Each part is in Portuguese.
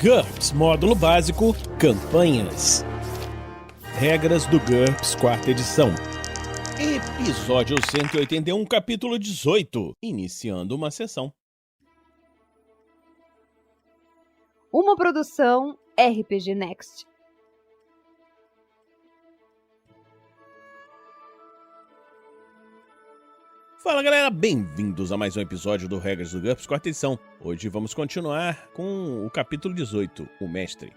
GURPS Módulo Básico Campanhas. Regras do GURPS, 4ª edição. Episódio 181, capítulo 18. Iniciando uma sessão. Uma produção RPG Next. Fala galera, bem-vindos a mais um episódio do Regras do GURPS, 4ª edição. Hoje vamos continuar com o capítulo 18, o Mestre.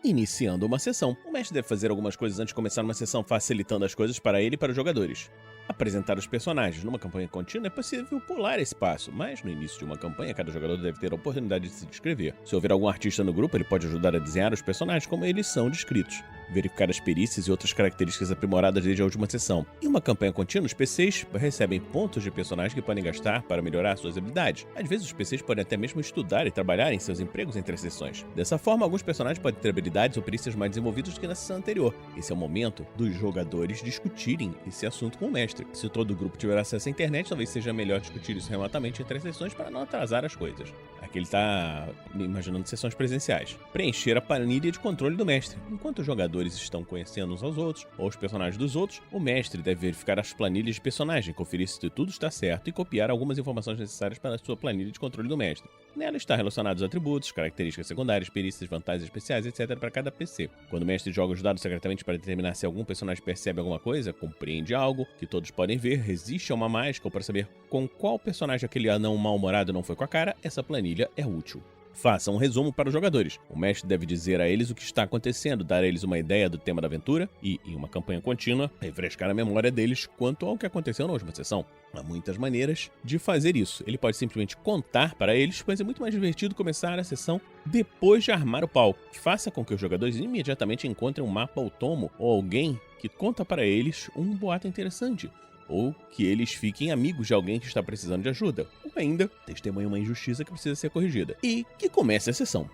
Iniciando uma sessão, o mestre deve fazer algumas coisas antes de começar uma sessão, facilitando as coisas para ele e para os jogadores. Apresentar os personagens. Numa campanha contínua é possível pular esse passo, mas no início de uma campanha, cada jogador deve ter a oportunidade de se descrever. Se houver algum artista no grupo, ele pode ajudar a desenhar os personagens como eles são descritos. Verificar as perícias e outras características aprimoradas desde a última sessão. Em uma campanha contínua, os PCs recebem pontos de personagem que podem gastar para melhorar suas habilidades. Às vezes, os PCs podem até mesmo estudar e trabalhar em seus empregos entre as sessões. Dessa forma, alguns personagens podem ter habilidades ou perícias mais desenvolvidas do que na sessão anterior. Esse é o momento dos jogadores discutirem esse assunto com o mestre. Se todo o grupo tiver acesso à internet, talvez seja melhor discutir isso remotamente entre as sessões para não atrasar as coisas. Aqui ele está imaginando sessões presenciais. Preencher a planilha de controle do mestre. Enquanto os jogadores estão conhecendo uns aos outros, ou os personagens dos outros, o mestre deve verificar as planilhas de personagem, conferir se tudo está certo e copiar algumas informações necessárias para a sua planilha de controle do mestre. Nela está relacionados atributos, características secundárias, perícias, vantagens especiais, etc. para cada PC. Quando o mestre joga os dados secretamente para determinar se algum personagem percebe alguma coisa, compreende algo que todos podem ver, resiste a uma mágica ou para saber com qual personagem aquele anão mal-humorado não foi com a cara, essa planilha é útil. Faça um resumo para os jogadores. O mestre deve dizer a eles o que está acontecendo, dar a eles uma ideia do tema da aventura e, em uma campanha contínua, refrescar a memória deles quanto ao que aconteceu na última sessão. Há muitas maneiras de fazer isso. Ele pode simplesmente contar para eles, mas é muito mais divertido começar a sessão depois de armar o palco. Faça com que os jogadores imediatamente encontrem um mapa ou tomo ou alguém que conta para eles um boato interessante. Ou que eles fiquem amigos de alguém que está precisando de ajuda. Ou ainda, testemunhem uma injustiça que precisa ser corrigida. E que comece a sessão.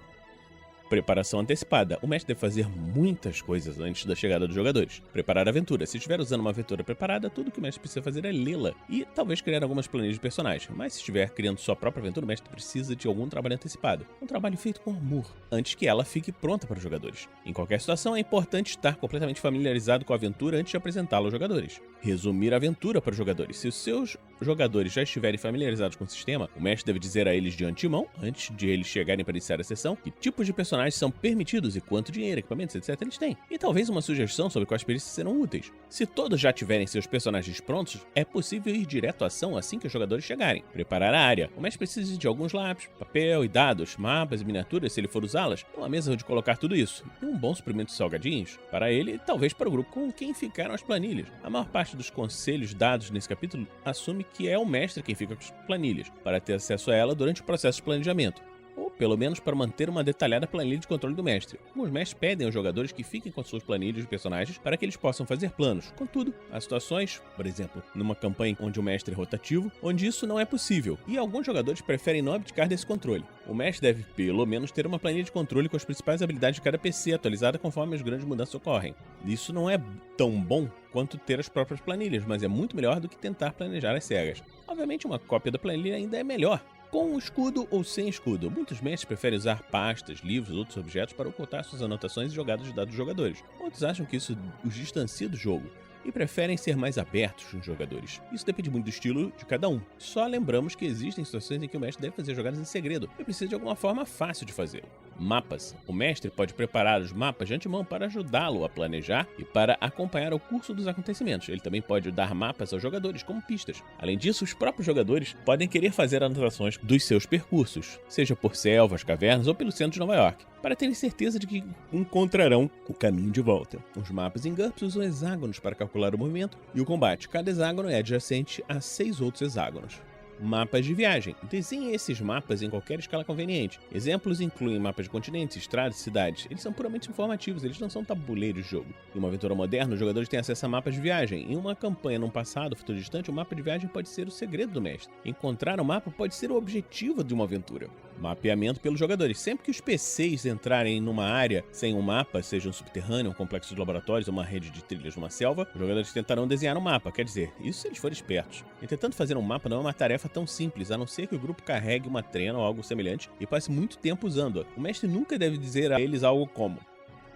Preparação antecipada. O mestre deve fazer muitas coisas antes da chegada dos jogadores. Preparar a aventura. Se estiver usando uma aventura preparada, tudo que o mestre precisa fazer é lê-la e talvez criar algumas planilhas de personagem. Mas se estiver criando sua própria aventura, o mestre precisa de algum trabalho antecipado. Um trabalho feito com amor, antes que ela fique pronta para os jogadores. Em qualquer situação, é importante estar completamente familiarizado com a aventura antes de apresentá-la aos jogadores. Resumir a aventura para os jogadores. Se os seus jogadores já estiverem familiarizados com o sistema, o mestre deve dizer a eles de antemão, antes de eles chegarem para iniciar a sessão, que tipos de personagens são permitidos e quanto dinheiro, equipamentos, etc. eles têm. E talvez uma sugestão sobre quais perícias serão úteis. Se todos já tiverem seus personagens prontos, é possível ir direto à ação assim que os jogadores chegarem. Preparar a área. O mestre precisa de alguns lápis, papel e dados, mapas e miniaturas se ele for usá-las, uma mesa onde colocar tudo isso, e um bom suprimento de salgadinhos, para ele e talvez para o grupo com quem ficaram as planilhas. A maior parte dos conselhos dados nesse capítulo assume que é o mestre quem fica com as planilhas, para ter acesso a ela durante o processo de planejamento. Ou pelo menos para manter uma detalhada planilha de controle do mestre. Alguns mestres pedem aos jogadores que fiquem com suas planilhas de personagens para que eles possam fazer planos. Contudo, há situações, por exemplo, numa campanha onde o mestre é rotativo, onde isso não é possível, e alguns jogadores preferem não abdicar desse controle. O mestre deve, pelo menos, ter uma planilha de controle com as principais habilidades de cada PC atualizada conforme as grandes mudanças ocorrem. Isso não é tão bom quanto ter as próprias planilhas, mas é muito melhor do que tentar planejar às cegas. Obviamente, uma cópia da planilha ainda é melhor, com um escudo ou sem escudo. Muitos mestres preferem usar pastas, livros ou outros objetos para ocultar suas anotações e jogadas de dados dos jogadores. Outros acham que isso os distancia do jogo e preferem ser mais abertos nos jogadores. Isso depende muito do estilo de cada um. Só lembramos que existem situações em que o mestre deve fazer jogadas em segredo e precisa de alguma forma fácil de fazê-lo. Mapas. O mestre pode preparar os mapas de antemão para ajudá-lo a planejar e para acompanhar o curso dos acontecimentos. Ele também pode dar mapas aos jogadores como pistas. Além disso, os próprios jogadores podem querer fazer anotações dos seus percursos, seja por selvas, cavernas ou pelo centro de Nova York, para terem certeza de que encontrarão o caminho de volta. Os mapas em GURPS usam hexágonos para calcular o movimento e o combate. Cada hexágono é adjacente a 6 outros hexágonos. Mapas de viagem. Desenhe esses mapas em qualquer escala conveniente. Exemplos incluem mapas de continentes, estradas e cidades. Eles são puramente informativos, eles não são tabuleiros de jogo. Em uma aventura moderna, os jogadores têm acesso a mapas de viagem. Em uma campanha num passado futuro distante, o mapa de viagem pode ser o segredo do mestre. Encontrar o mapa pode ser o objetivo de uma aventura. Mapeamento pelos jogadores. Sempre que os PCs entrarem numa área sem um mapa, seja um subterrâneo, um complexo de laboratórios ou uma rede de trilhas numa selva, os jogadores tentarão desenhar um mapa. Quer dizer, isso se eles forem espertos. Entretanto, fazer um mapa não é uma tarefa tão simples, a não ser que o grupo carregue uma trena ou algo semelhante e passe muito tempo usando-a. O mestre nunca deve dizer a eles algo como: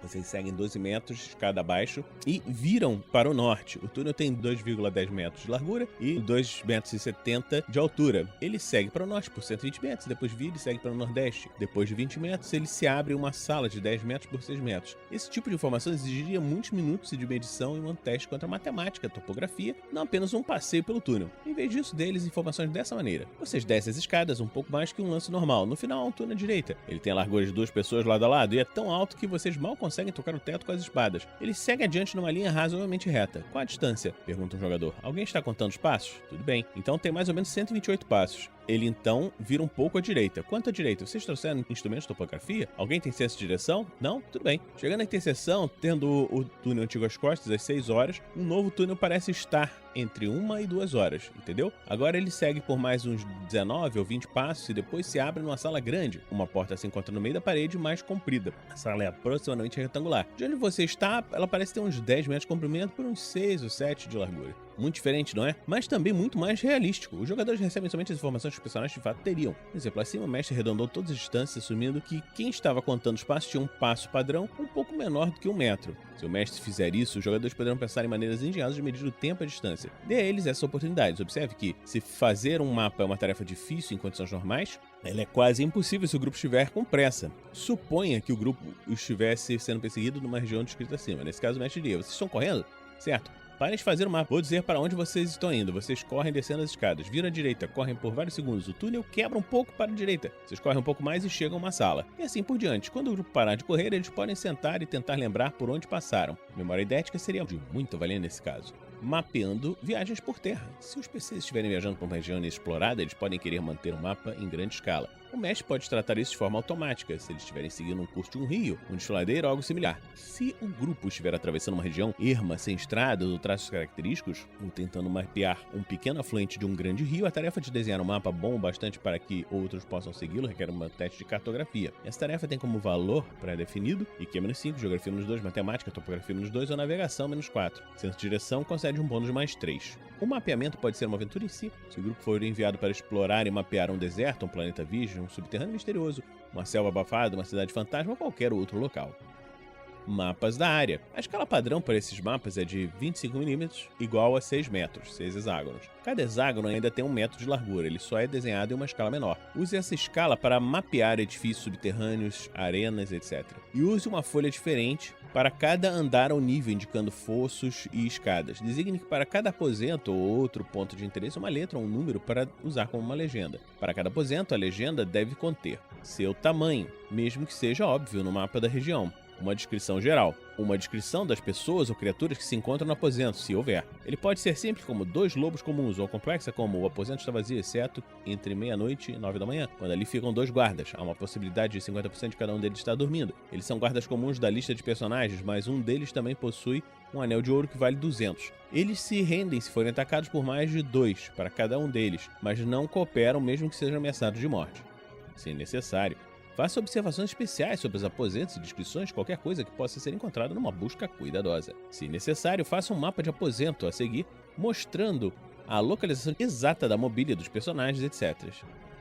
vocês seguem 12 metros de escada abaixo e viram para o norte. O túnel tem 2,10 metros de largura e 2,70 metros de altura. Ele segue para o norte por 120 metros, depois vira e segue para o nordeste. Depois de 20 metros, ele se abre uma sala de 10 metros por 6 metros. Esse tipo de informação exigiria muitos minutos de medição e um teste contra a matemática, a topografia, não apenas um passeio pelo túnel. Em vez disso, dê-lhes informações dessa maneira. Vocês descem as escadas um pouco mais que um lance normal. No final, há um túnel à direita. Ele tem a largura de 2 pessoas lado a lado e é tão alto que vocês mal conseguem tocar o teto com as espadas. Ele segue adiante numa linha razoavelmente reta. Qual a distância? Pergunta um jogador. Alguém está contando os passos? Tudo bem. Então tem mais ou menos 128 passos. Ele então vira um pouco à direita. Quanto à direita? Vocês trouxeram instrumentos de topografia? Alguém tem senso de direção? Não? Tudo bem. Chegando à interseção, tendo o túnel antigo às costas, às 6 horas, um novo túnel parece estar entre 1 e 2 horas, entendeu? Agora ele segue por mais uns 19 ou 20 passos e depois se abre numa sala grande. Uma porta se encontra no meio da parede mais comprida. A sala é aproximadamente retangular. De onde você está, ela parece ter uns 10 metros de comprimento por uns 6 ou 7 de largura. Muito diferente, não é? Mas também muito mais realístico. Os jogadores recebem somente as informações que os personagens de fato teriam. Por exemplo, acima o mestre arredondou todas as distâncias, assumindo que quem estava contando os passos tinha um passo padrão um pouco menor do que 1 metro. Se o mestre fizer isso, os jogadores poderão pensar em maneiras ingeniosas de medir o tempo e a distância. Dê a eles essa oportunidade. Observe que, se fazer um mapa é uma tarefa difícil em condições normais, ela é quase impossível se o grupo estiver com pressa. Suponha que o grupo estivesse sendo perseguido numa região descrita acima. Nesse caso, o mestre diria: vocês estão correndo? Certo. Parem de fazer o mapa. Vou dizer para onde vocês estão indo. Vocês correm descendo as escadas. Viram à direita, correm por vários segundos. O túnel quebra um pouco para a direita. Vocês correm um pouco mais e chegam a uma sala. E assim por diante. Quando o grupo parar de correr, eles podem sentar e tentar lembrar por onde passaram. Memória idética seria de muito valer nesse caso. Mapeando viagens por terra. Se os PCs estiverem viajando por uma região inexplorada, eles podem querer manter o mapa em grande escala. O mestre pode tratar isso de forma automática, se eles estiverem seguindo um curso de um rio, um desfiladeiro ou algo similar. Se o grupo estiver atravessando uma região erma, sem estradas ou traços característicos, ou tentando mapear um pequeno afluente de um grande rio, a tarefa de desenhar um mapa bom o bastante para que outros possam segui-lo requer um teste de cartografia. Essa tarefa tem como valor pré-definido IQ-5, geografia -2, matemática, topografia -2 ou navegação -4. Senso de direção concede um bônus de +3. O mapeamento pode ser uma aventura em si. Se o grupo for enviado para explorar e mapear um deserto, um planeta virgem, um subterrâneo misterioso, uma selva abafada, uma cidade fantasma ou qualquer outro local. Mapas da área. A escala padrão para esses mapas é de 25mm, igual a 6 metros, 6 hexágonos. Cada hexágono ainda tem 1 metro de largura, ele só é desenhado em uma escala menor. Use essa escala para mapear edifícios subterrâneos, arenas, etc. E use uma folha diferente para cada andar ao nível, indicando fossos e escadas. Designe que para cada aposento ou outro ponto de interesse uma letra ou um número para usar como uma legenda. Para cada aposento, a legenda deve conter seu tamanho, mesmo que seja óbvio no mapa da região. Uma descrição geral. Uma descrição das pessoas ou criaturas que se encontram no aposento, se houver. Ele pode ser simples como 2 lobos comuns, ou complexa como o aposento está vazio, exceto entre meia-noite e 9 da manhã, quando ali ficam 2 guardas. Há uma possibilidade de 50% de cada um deles estar dormindo. Eles são guardas comuns da lista de personagens, mas um deles também possui um anel de ouro que vale 200. Eles se rendem se forem atacados por mais de 2 para cada um deles, mas não cooperam mesmo que sejam ameaçados de morte. Se necessário, faça observações especiais sobre os aposentos e descrições de qualquer coisa que possa ser encontrada numa busca cuidadosa. Se necessário, faça um mapa de aposento a seguir, mostrando a localização exata da mobília dos personagens, etc.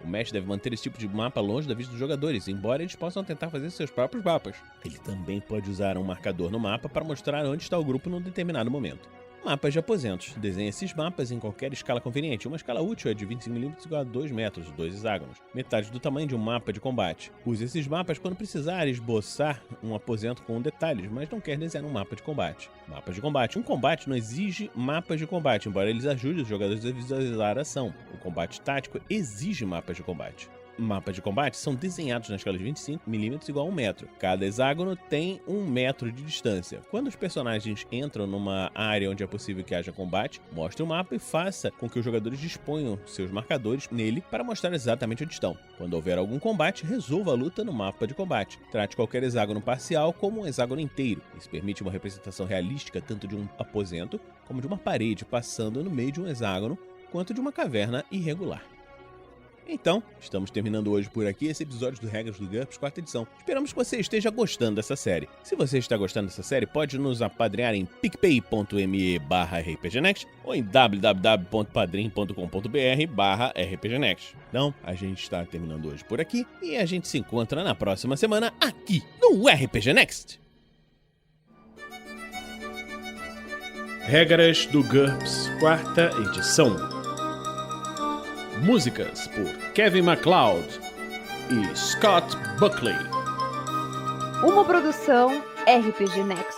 O mestre deve manter esse tipo de mapa longe da vista dos jogadores, embora eles possam tentar fazer seus próprios mapas. Ele também pode usar um marcador no mapa para mostrar onde está o grupo num determinado momento. Mapas de aposentos. Desenhe esses mapas em qualquer escala conveniente. Uma escala útil é de 25mm igual a 2 metros, 2 hexágonos, metade do tamanho de um mapa de combate. Use esses mapas quando precisar esboçar um aposento com detalhes, mas não quer desenhar um mapa de combate. Mapas de combate. Um combate não exige mapas de combate, embora eles ajudem os jogadores a visualizar a ação. O combate tático exige mapas de combate. Mapas de combate são desenhados na escala de 25mm igual a 1 metro. Cada hexágono tem 1 metro de distância. Quando os personagens entram numa área onde é possível que haja combate, mostre o mapa e faça com que os jogadores disponham seus marcadores nele para mostrar exatamente onde estão. Quando houver algum combate, resolva a luta no mapa de combate. Trate qualquer hexágono parcial como um hexágono inteiro. Isso permite uma representação realística tanto de um aposento como de uma parede passando no meio de um hexágono, quanto de uma caverna irregular. Então, estamos terminando hoje por aqui esse episódio do Regras do GURPS, 4ª edição. Esperamos que você esteja gostando dessa série. Se você está gostando dessa série, pode nos apadrinhar em picpay.me/rpgnext ou em www.padrim.com.br/rpgnext. Então, a gente está terminando hoje por aqui e a gente se encontra na próxima semana aqui no RPG Next. Regras do GURPS, 4ª edição. Músicas por Kevin MacLeod e Scott Buckley. Uma produção RPG Next.